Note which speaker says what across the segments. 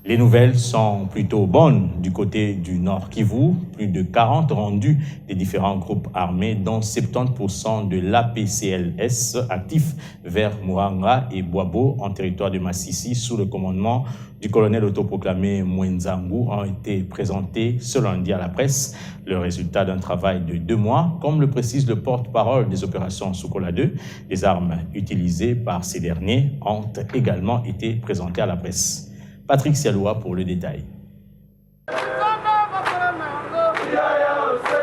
Speaker 1: Les nouvelles sont plutôt bonnes du côté du Nord Kivu. Plus de 40 rendus des différents groupes armés, dont 70% de l'APCLS actifs vers Muhanga et Boabo en territoire de Massissi sous le commandement du colonel autoproclamé Mwenzangu ont été présentés ce lundi à la presse. Le résultat d'un travail de 2 mois, comme le précise le porte-parole des opérations Sokola 2. Les armes utilisées par ces derniers ont également été présentées à la presse. Patrick Sialoua pour le détail.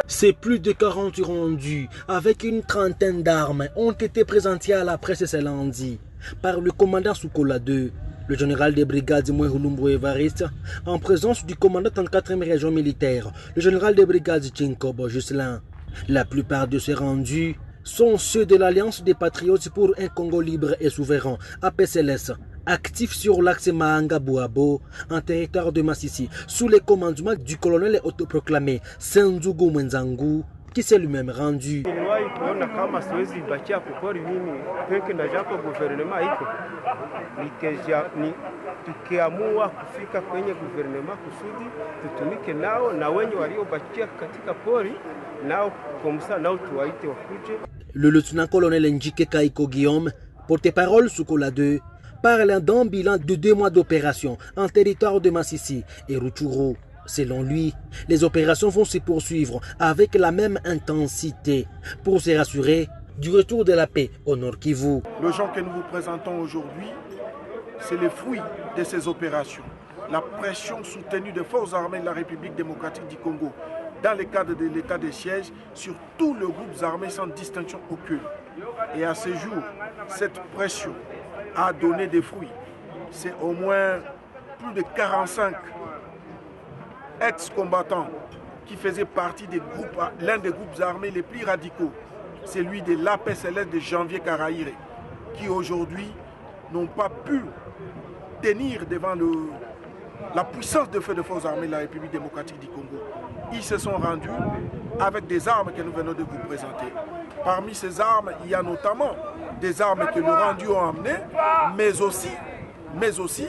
Speaker 2: C'est plus de 40 rendus avec une trentaine d'armes ont été présentés à la presse ce lundi par le commandant Sokola 2, le général des brigades Mouehulumbo Evariste, en présence du commandant 34e région militaire, le général des brigades Tchinkobo Jocelyn. La plupart de ces rendus sont ceux de l'Alliance des Patriotes pour un Congo libre et souverain, APCLS, actif sur l'axe Mahanga-Boabo, en territoire de Massissi, sous le commandement du colonel autoproclamé Sendzougou Mwenzangu, qui s'est lui-même rendu.
Speaker 3: Tukiamua kufika kwenye guvernema kusudi tutumike nao na wenye waliobakia katika pori nao komsa nao tuwaite wakuje.
Speaker 2: Le lieutenant-colonel Njike Kaiko Guillaume, porte-parole Sokola 2, parle d'un bilan de 2 mois d'opération en territoire de Massissi et Rutshuru. Selon lui, les opérations vont se poursuivre avec la même intensité pour se rassurer du retour de la paix au Nord Kivu.
Speaker 4: Le genre que nous vous présentons aujourd'hui, c'est le fruit de ces opérations. La pression soutenue des forces armées de la République démocratique du Congo dans le cadre de l'état de siège sur tous les groupes armés sans distinction aucune. Et à ce jour, cette pression a donné des fruits. C'est au moins plus de 45 ex-combattants qui faisaient partie des groupes, l'un des groupes armés les plus radicaux, celui de l'APCLS de Janvier Karaïre, qui aujourd'hui n'ont pas pu tenir devant la puissance de feu des forces armées de la République démocratique du Congo. Ils se sont rendus avec des armes que nous venons de vous présenter. Parmi ces armes, il y a notamment des armes que nos rendus ont amenées, mais aussi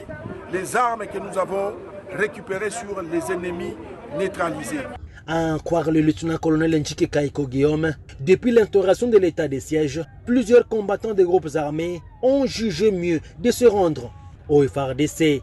Speaker 4: les armes que nous avons récupérées sur les ennemis neutralisés.
Speaker 2: À en croire le lieutenant-colonel Njike Kaiko Guillaume, depuis l'instauration de l'état de siège, plusieurs combattants des groupes armés ont jugé mieux de se rendre au FARDC.